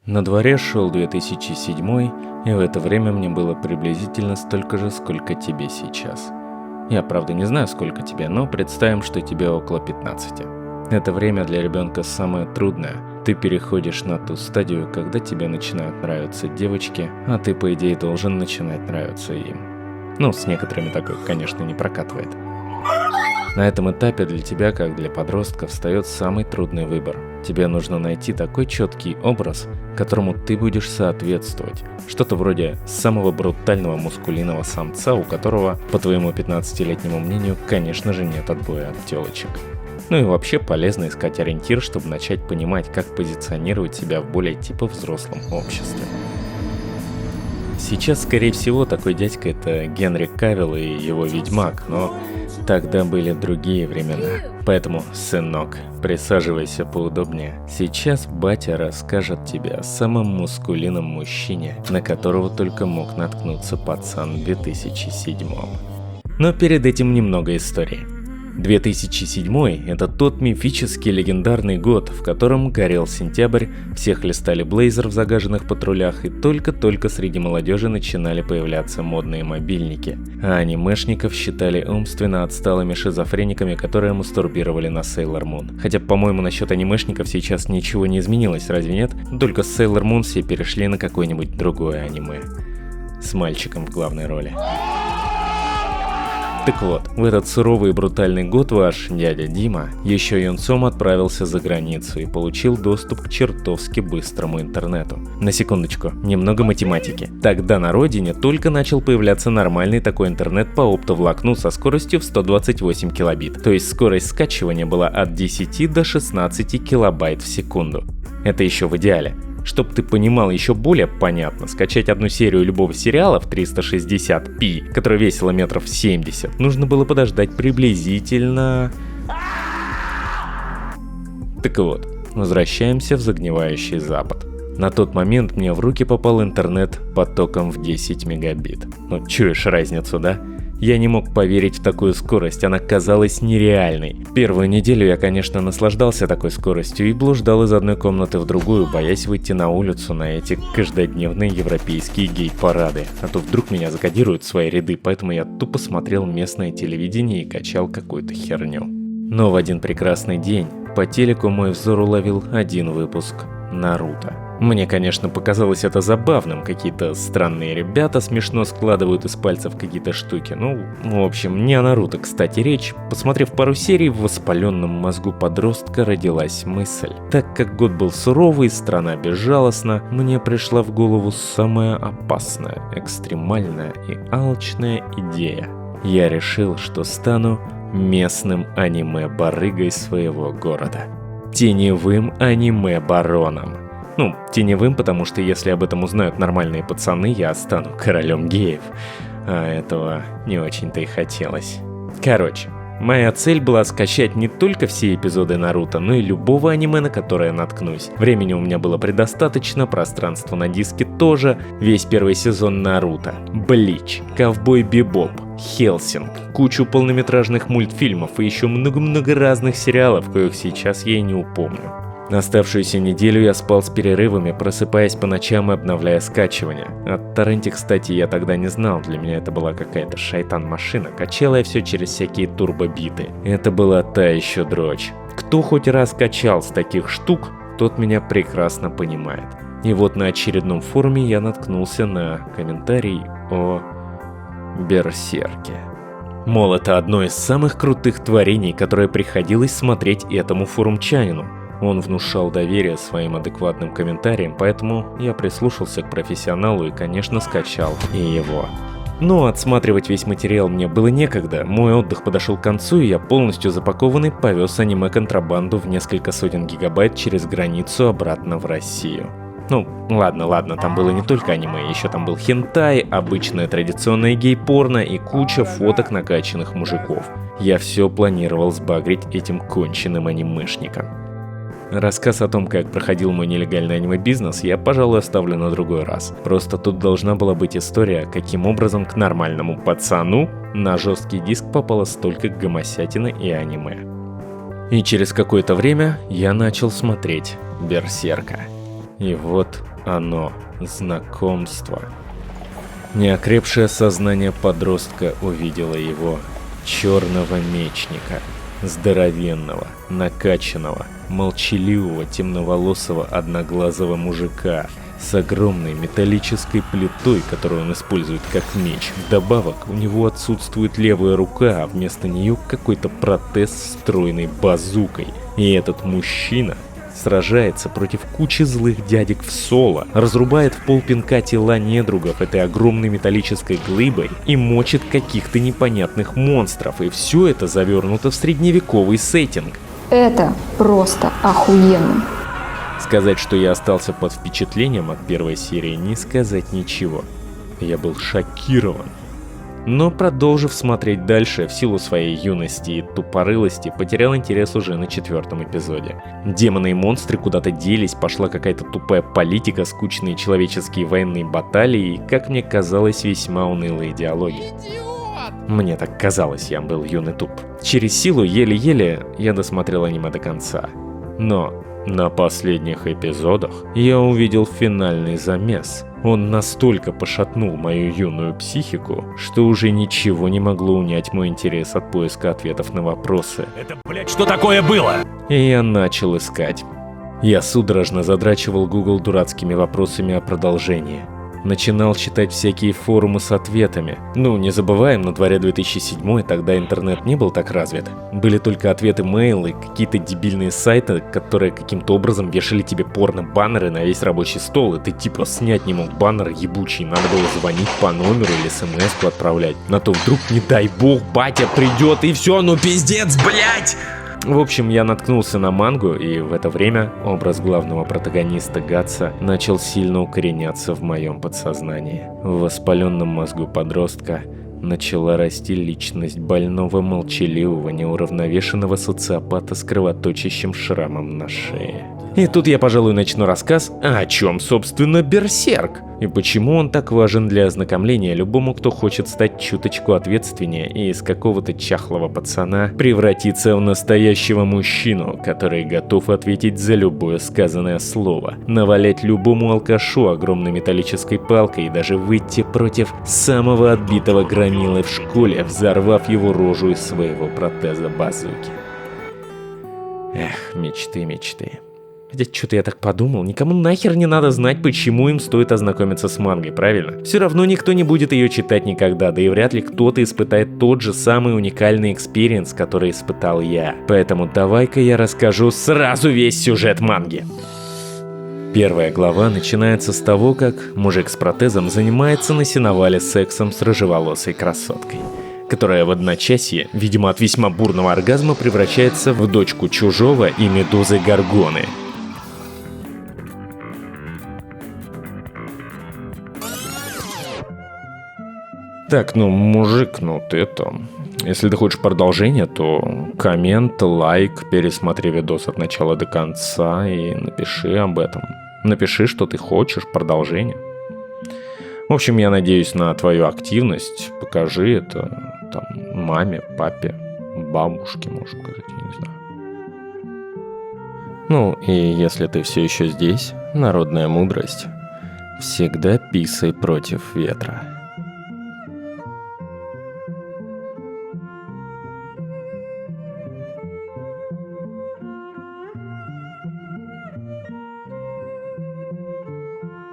На дворе шел 2007, и в это время мне было приблизительно столько же, сколько тебе сейчас. Я, правда, не знаю, сколько тебе, но представим, что тебе около 15. Это время для ребенка самое трудное. Ты переходишь на ту стадию, когда тебе начинают нравиться девочки, а ты, по идее, должен начинать нравиться им. Ну, с некоторыми такое, конечно, не прокатывает. На этом этапе для тебя, как для подростка, встает самый трудный выбор. Тебе нужно найти такой четкий образ, которому ты будешь соответствовать. Что-то вроде самого брутального мускулинного самца, у которого, по твоему 15-летнему мнению, конечно же, нет отбоя от телочек. Ну и вообще полезно искать ориентир, чтобы начать понимать, как позиционировать себя в более типа взрослом обществе. Сейчас, скорее всего, такой дядька — это Генри Кавилл и его Ведьмак, но тогда были другие времена. Поэтому, сынок, присаживайся поудобнее. Сейчас батя расскажет тебе о самом мускулинном мужчине, на которого только мог наткнуться пацан в 2007-м. Но перед этим немного истории. 2007 – это тот мифический легендарный год, в котором горел сентябрь, все хлестали блейзер в загаженных патрулях, и только-только среди молодежи начинали появляться модные мобильники. А анимешников считали умственно отсталыми шизофрениками, которые мастурбировали на Sailor Moon. Хотя, по-моему, насчет анимешников сейчас ничего не изменилось, разве нет? Только с Sailor Moon все перешли на какое-нибудь другое аниме. С мальчиком в главной роли. Так вот, в этот суровый и брутальный год ваш дядя Дима еще юнцом отправился за границу и получил доступ к чертовски быстрому интернету. На секундочку, немного математики. Тогда на родине только начал появляться нормальный такой интернет по оптоволокну со скоростью в 128 килобит. То есть скорость скачивания была от 10 до 16 килобайт в секунду. Это еще в идеале. Чтоб ты понимал еще более понятно, скачать одну серию любого сериала в 360p, которая весила метров 70, нужно было подождать приблизительно... Так вот, возвращаемся в загнивающий Запад. На тот момент мне в руки попал интернет потоком в 10 мегабит. Ну, чуешь разницу, да? Я не мог поверить в такую скорость, она казалась нереальной. Первую неделю я, конечно, наслаждался такой скоростью и блуждал из одной комнаты в другую, боясь выйти на улицу на эти каждодневные европейские гей-парады. А то вдруг меня закодируют в свои ряды, поэтому я тупо смотрел местное телевидение и качал какую-то херню. Но в один прекрасный день по телеку мой взор уловил один выпуск Наруто. Мне, конечно, показалось это забавным, какие-то странные ребята смешно складывают из пальцев какие-то штуки. Ну, в общем, не о Наруто, кстати, речь. Посмотрев пару серий, в воспаленном мозгу подростка родилась мысль. Так как год был суровый, страна безжалостна, мне пришла в голову самая опасная, экстремальная и алчная идея. Я решил, что стану местным аниме-барыгой своего города. Теневым аниме-бароном. Ну, теневым, потому что если об этом узнают нормальные пацаны, я стану королем геев. А этого не очень-то и хотелось. Короче, моя цель была скачать не только все эпизоды Наруто, но и любого аниме, на которое я наткнусь. Времени у меня было предостаточно, пространства на диске тоже. Весь первый сезон Наруто, Блич, Ковбой Бибоп, Хеллсинг, кучу полнометражных мультфильмов и еще много-много разных сериалов, коих сейчас я и не упомню. Оставшуюся неделю я спал с перерывами, просыпаясь по ночам и обновляя скачивание. О торренте, кстати, я тогда не знал, для меня это была какая-то шайтан-машина, качала я все через всякие турбобиты. Это была та еще дрочь. Кто хоть раз качал с таких штук, тот меня прекрасно понимает. И вот на очередном форуме я наткнулся на комментарий о Берсерке. Мол, это одно из самых крутых творений, которое приходилось смотреть этому форумчанину. Он внушал доверие своим адекватным комментариям, поэтому я прислушался к профессионалу и, конечно, скачал и его. Но отсматривать весь материал мне было некогда, мой отдых подошел к концу, и я полностью запакованный повез аниме-контрабанду в несколько сотен гигабайт через границу обратно в Россию. Ну, ладно, там было не только аниме, еще там был хентай, обычное традиционное гей-порно и куча фоток накачанных мужиков. Я все планировал сбагрить этим конченным анимешникам. Рассказ о том, как проходил мой нелегальный аниме-бизнес, я, пожалуй, оставлю на другой раз. Просто тут должна была быть история, каким образом к нормальному пацану на жесткий диск попало столько гомосятины и аниме. И через какое-то время я начал смотреть Берсерка. И вот оно, знакомство. Неокрепшее сознание подростка увидело его, черного мечника, здоровенного, накачанного, молчаливого, темноволосого, одноглазого мужика с огромной металлической плитой, которую он использует как меч. Вдобавок, у него отсутствует левая рука, а вместо нее какой-то протез с встроенной базукой. И этот мужчина сражается против кучи злых дядек в соло, разрубает в полпинка тела недругов этой огромной металлической глыбой и мочит каких-то непонятных монстров, и все это завернуто в средневековый сеттинг. Это просто охуенно. Сказать, что я остался под впечатлением от первой серии, не сказать ничего. Я был шокирован. Но, продолжив смотреть дальше, в силу своей юности и тупорылости, потерял интерес уже на 4-м эпизоде. Демоны и монстры куда-то делись, пошла какая-то тупая политика, скучные человеческие военные баталии и, как мне казалось, весьма унылые диалоги. Мне так казалось, я был юный туп. Через силу, еле-еле, я досмотрел аниме до конца. Но на последних эпизодах я увидел финальный замес. Он настолько пошатнул мою юную психику, что уже ничего не могло унять мой интерес от поиска ответов на вопросы. Это, блядь, что такое было? И я начал искать. Я судорожно задрачивал Google дурацкими вопросами о продолжении. Начинал читать всякие форумы с ответами. Ну, не забываем, на дворе 2007, тогда интернет не был так развит. Были только ответы мейлы, какие-то дебильные сайты, которые каким-то образом вешали тебе порно-баннеры на весь рабочий стол, и ты типа снять не мог баннер ебучий, надо было звонить по номеру или смс-ку отправлять. На то вдруг, не дай бог, батя придет и все, ну пиздец, блять! В общем, я наткнулся на мангу, и в это время образ главного протагониста Гатса начал сильно укореняться в моем подсознании. В воспаленном мозгу подростка начала расти личность больного, молчаливого, неуравновешенного социопата с кровоточащим шрамом на шее. И тут я, пожалуй, начну рассказ, о чем, собственно, Берсерк, и почему он так важен для ознакомления любому, кто хочет стать чуточку ответственнее и из какого-то чахлого пацана превратиться в настоящего мужчину, который готов ответить за любое сказанное слово, навалять любому алкашу огромной металлической палкой и даже выйти против самого отбитого громилы в школе, взорвав его рожу из своего протеза базуки. Эх, мечты, мечты. Хотя что-то я так подумал, никому нахер не надо знать, почему им стоит ознакомиться с мангой, правильно? Все равно никто не будет ее читать никогда, да и вряд ли кто-то испытает тот же самый уникальный экспириенс, который испытал я. Поэтому давай-ка я расскажу сразу весь сюжет манги. Первая глава начинается с того, как мужик с протезом занимается на сеновале сексом с рыжеволосой красоткой, которая в одночасье, видимо от весьма бурного оргазма, превращается в дочку Чужого и Медузы Горгоны. Так, ну, мужик, ну ты это... Если ты хочешь продолжение, то коммент, лайк, пересмотри видос от начала до конца и напиши об этом. Напиши, что ты хочешь, продолжение. В общем, я надеюсь на твою активность. Покажи это там маме, папе, бабушке, может сказать, я не знаю. Ну, и если ты все еще здесь, народная мудрость, всегда писай против ветра.